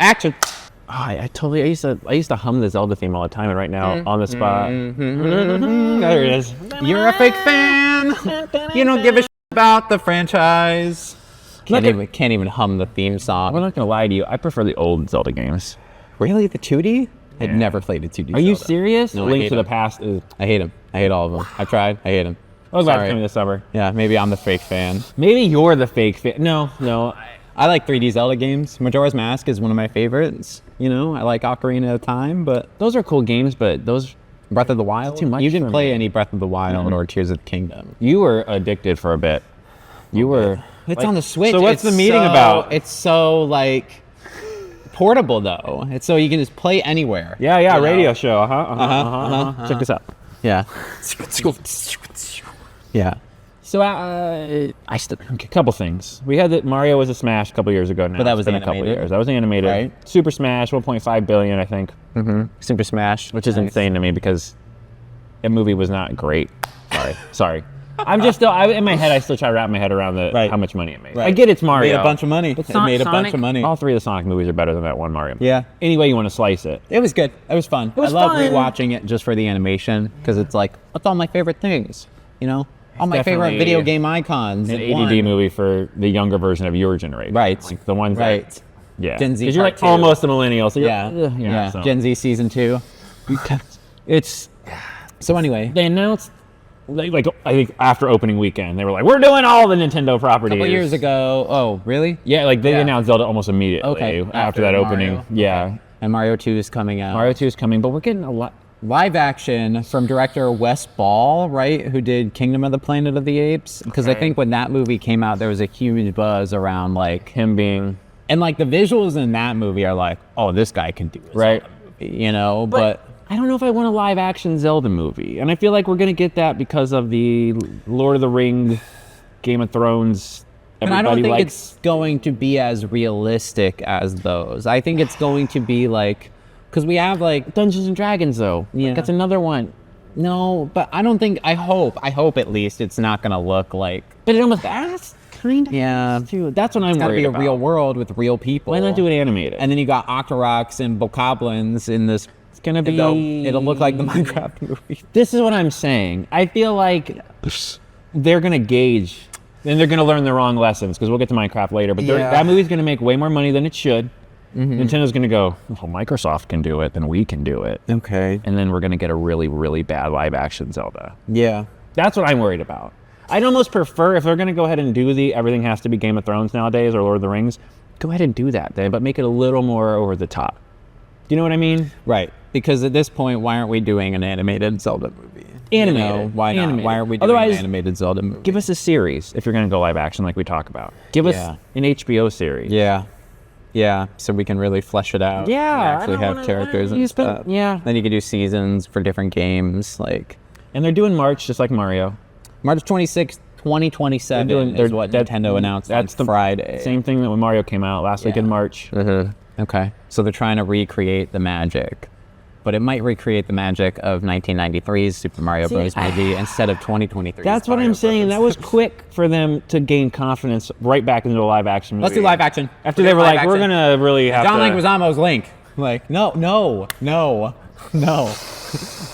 Action. Oh, I used to hum the Zelda theme all the time, and right now on the spot. There it is. You're a fake fan. You don't give a shit about the franchise. Can't even hum the theme song. I'm not gonna lie to you. I prefer the old Zelda games. Really, the 2D? I'd never played a 2D. Are you serious? No, Link to the Past is. I hate them. I hate all of them. I've tried. I hate them. Oh, glad it's coming this summer. Yeah, maybe I'm the fake fan. Maybe you're the fake fan. No. I like 3D Zelda games. Majora's Mask is one of my favorites. You know, I like Ocarina of Time, but Those are cool games, but those. Breath of the Wild? Too much You didn't for play me. any Breath of the Wild or Tears of the Kingdom. You were addicted for a bit. You were. It's on the Switch. So what's It's the meeting about? It's so, like, portable, though. It's so you can just play anywhere. Yeah, you know? radio show. Check this out. Yeah. Yeah. So a couple things. We had that Mario was a smash a couple years ago now. But that was It's been a couple animated. years. That was animated. Right. Super Smash, 1.5 billion, I think, Super Smash. which is insane to me because that movie was not great. Sorry. I'm just still in my head. I still try to wrap my head around Right. how much money it made. Right. I get it's Mario. Made a bunch of money. But It made a bunch of money. All three of the Sonic movies are better than that one Mario. Yeah. Any way you want to slice it. It was good. It was fun. was I love fun. rewatching it just for the animation because it's like, what's all my favorite things? You know? All my favorite definitely video game icons. An in ADD one. movie for the younger version of your generation. Right. Like the ones Right. that. Yeah. Gen Z Because you're part like two. almost a millennial. So you're, Yeah. so. Gen Z season 2. It's. So anyway, They announced, like I think after opening weekend, they were like, we're doing all the Nintendo properties. a couple years ago. Oh, really? Yeah, like they Yeah. announced Zelda almost immediately Okay. after that opening. Mario. Yeah. And Mario 2 is coming out. Mario 2 is coming, but we're getting a lot. Live action from director Wes Ball, right? Who did Kingdom of the Planet of the Apes? Because I Okay. think when that movie came out, there was a huge buzz around like Him being. and like the visuals in that movie are like, oh, this guy can do it. Right. You know, but I don't know if I want a live action Zelda movie. And I feel like we're going to get that because of the Lord of the Rings, Game of Thrones. and I don't Everybody think likes. it's going to be as realistic as those. I think it's going to be like, because we have like, Dungeons and Dragons, though. Yeah. Like, that's another one. no, but I don't think, I hope at least it's not going to look like, But it almost. That's kind of. yeah, Dude, that's what I'm it's got to worried be a about. real world with real people. Why not do it animated? And then you got Octoroks and Bokoblins in this. It's going to be. It'll look like the Minecraft movie. This is what I'm saying. I feel like they're going to gauge, and they're going to learn the wrong lessons, because we'll get to Minecraft later, but Yeah. that movie's going to make way more money than it should. Nintendo's going to go, well, Microsoft can do it, then we can do it. Okay. And then we're going to get a really, really bad live-action Zelda. Yeah. That's what I'm worried about. I'd almost prefer, if they're going to go ahead and do everything has to be Game of Thrones nowadays, or Lord of the Rings, go ahead and do that then, but make it a little more over the top. Do you know what I mean? Right. Because at this point, why aren't we doing an animated Zelda movie? Animated. You know, why not? Animated. Why aren't we doing Otherwise, an animated Zelda movie? Give us a series if you're going to go live action like we talk about. Give us Yeah. an HBO series. Yeah. Yeah. So we can really flesh it out. Yeah, And I actually don't have wanna- characters you and spend- stuff. yeah. Then you could do seasons for different games. Like And they're doing March just like Mario. March 26th, 2027 is what Nintendo announced on Friday. Same thing that when Mario came out last week in March. Okay. So they're trying to recreate the magic. But it might recreate the magic of 1993's Super Mario Bros. Movie instead of 2023's That's what Mario I'm saying. Bros. That was quick for them to gain confidence right back into a live action movie. Let's do live action. After they were like, we're going to really have John to... Leguizamo's Link. Like, no.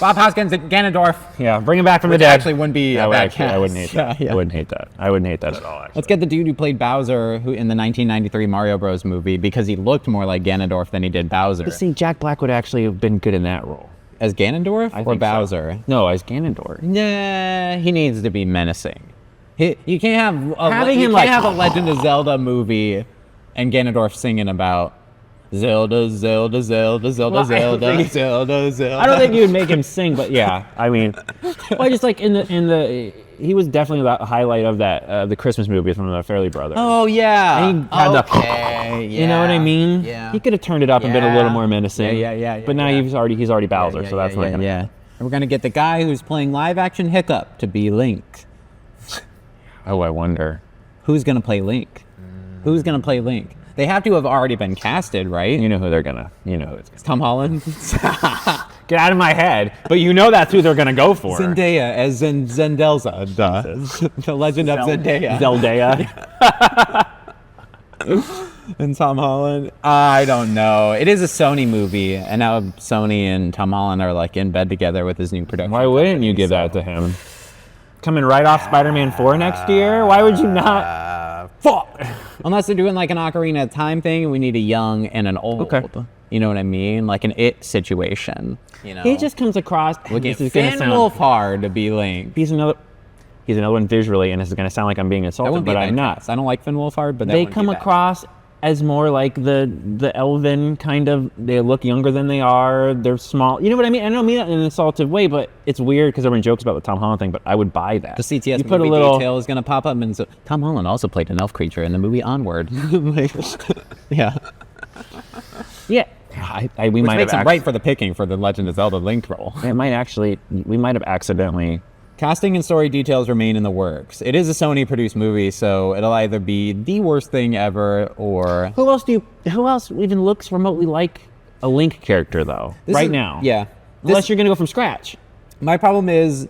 Bob Hoskins and Ganondorf. Yeah, bring him back from the Which dead. actually wouldn't be a bad I wouldn't hate cast. that. Yeah. I wouldn't hate that. I wouldn't hate that at all, actually. Let's get the dude who played Bowser who in the 1993 Mario Bros. Movie because he looked more like Ganondorf than he did Bowser. See, Jack Black would actually have been good in that role. As Ganondorf I or think so. Bowser? No, as Ganondorf. Nah, he needs to be menacing. You can't have Having you him can't like- have a Legend of Zelda movie and Ganondorf singing about Zelda, Zelda, Zelda, Zelda, Well, I don't Zelda, think- Zelda, Zelda. I don't think you would make him sing, but yeah, I mean, well, just like in the he was definitely the highlight of that the Christmas movie from the Fairley Brothers. Oh yeah. And he had the- okay. You know what I mean? Yeah. He could have turned it up and been a little Yeah. more menacing. Yeah. But now yeah. he's already Bowser, so that's not gonna. yeah. And we're gonna get the guy who's playing live action Hiccup to be Link. Oh, I wonder. Who's gonna play Link? Who's gonna play Link? They have to have already been casted, right? You know who they're gonna. You know who it's gonna. Tom Holland. Get out of my head! But you know that's who they're gonna go for. Zendaya as Zendelza. Duh. The Legend of Zendaya. Zeldaya. And Tom Holland? I don't know. It is a Sony movie, and now Sony and Tom Holland are like in bed together with his new production. Why wouldn't you give that to him? Coming right off Spider-Man 4 next year? Why would you not? Fuck! Unless they're doing like an Ocarina of Time thing, we need a young and an old. Okay. You know what I mean? Like an It situation. You know, He just comes across. this is Finn Wolfhard to be Link. He's another one visually, and this is going to sound like I'm being insulted, but I'm not. I don't like Finn Wolfhard, but They come across as more like the elven kind of. They look younger than they are. They're small. You know what I mean? I don't mean that in an insultive way, but it's weird because everyone jokes about the Tom Holland thing. But I would buy that. The CTS you put movie a little detail is going to pop up, and so Tom Holland also played an elf creature in the movie Onward. Yeah. Yeah. We Which might makes have him right for the picking for the Legend of Zelda Link role. It might actually. We might have accidentally. Casting and story details remain in the works. It is a Sony-produced movie, so it'll either be the worst thing ever or... Who else even looks remotely like a Link character, though, now? Yeah. Unless you're going to go from scratch. My problem is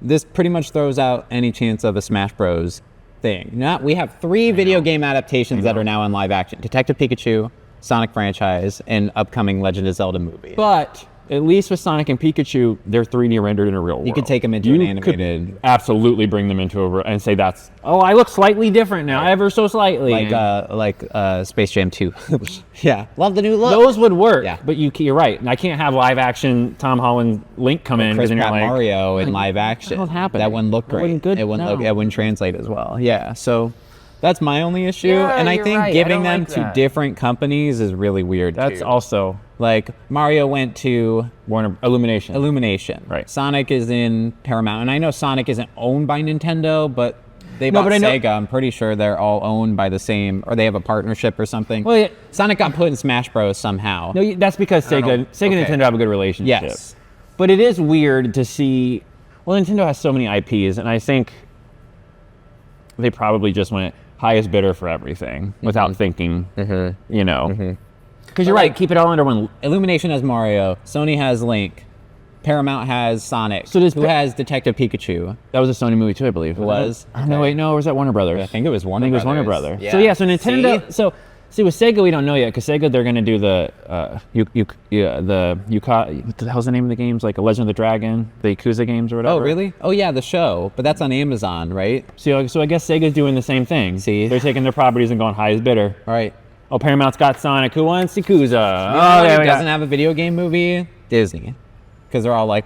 this pretty much throws out any chance of a Smash Bros. Thing. We have 3 video game adaptations that are now in live action. Detective Pikachu, Sonic franchise, and upcoming Legend of Zelda movie. But... at least with Sonic and Pikachu, they're 3D rendered in a real world. You could take them into an animated... Could absolutely bring them into a... and say that's... oh, I look slightly different now, ever so slightly. Like Space Jam 2. Yeah. Love the new look. Those would work. Yeah. But you're right. And I can't have live action Tom Holland Link come in. Chris Pratt Pratt Mario in live action. What happened? That wouldn't look great. It wouldn't translate as well. Yeah. So... that's my only issue, and I think giving them to different companies is really weird. That's also like Mario went to Illumination. Right. Sonic is in Paramount, and I know Sonic isn't owned by Nintendo, but they bought Sega. I'm pretty sure they're all owned by the same, or they have a partnership or something. Well, yeah. Sonic got put in Smash Bros. Somehow. No, that's because Sega and Nintendo have a good relationship. Yes. But it is weird to see. Well, Nintendo has so many IPs, and I think they probably just went highest bidder for everything without thinking, you know. Because you're right, keep it all under one. Illumination has Mario, Sony has Link, Paramount has Sonic, who has Detective Pikachu. That was a Sony movie too, I believe. It was? No, wait, no, or was that Warner Brothers? I think it was Warner Brothers. Yeah. So yeah, so Nintendo, see with Sega we don't know yet, because Sega they're going to do the what the hell's the name of the games, like a Legend of the Dragon, the Yakuza games or whatever. Oh really? Oh yeah, the show, but that's on Amazon, right? So I guess Sega's doing the same thing. See, they're taking their properties and going highest bidder. All right. Oh, Paramount's got Sonic. Who wants Yakuza? Doesn't have a video game movie? Disney, because they're all like.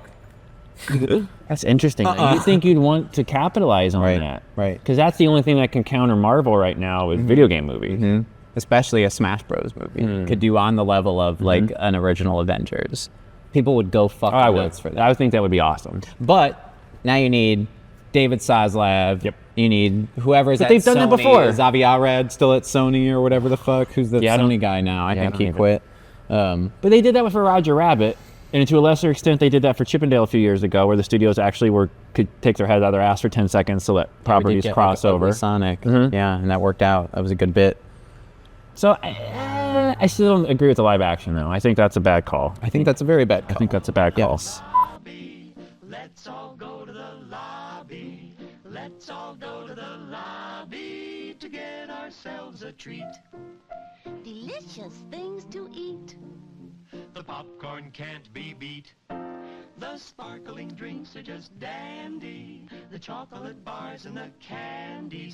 That's interesting. You think you'd want to capitalize on that, right? Because that's the only thing that can counter Marvel right now with video game movies. Especially a Smash Bros. Movie could do on the level of like an original Avengers. People would go fuck nuts for that. I would think that would be awesome. But now you need David Zaslav. Yep. You need whoever's at they've done that before. Xavier Red still at Sony or whatever the fuck. Who's the Sony guy now? I think he quit. But they did that for Roger Rabbit. And to a lesser extent, they did that for Chippendale a few years ago, where the studios actually could take their head out of their ass for 10 seconds to let properties cross over. Sonic. Yeah, and that worked out. That was a good bit. So I still don't agree with the live action, though. I think that's a bad call. I think that's a very bad call. I think that's a bad call. Yes. Let's all go to the lobby. Let's all go to the lobby to get ourselves a treat. Delicious things to eat. The popcorn can't be beat. The sparkling drinks are just dandy. The chocolate bars and the candy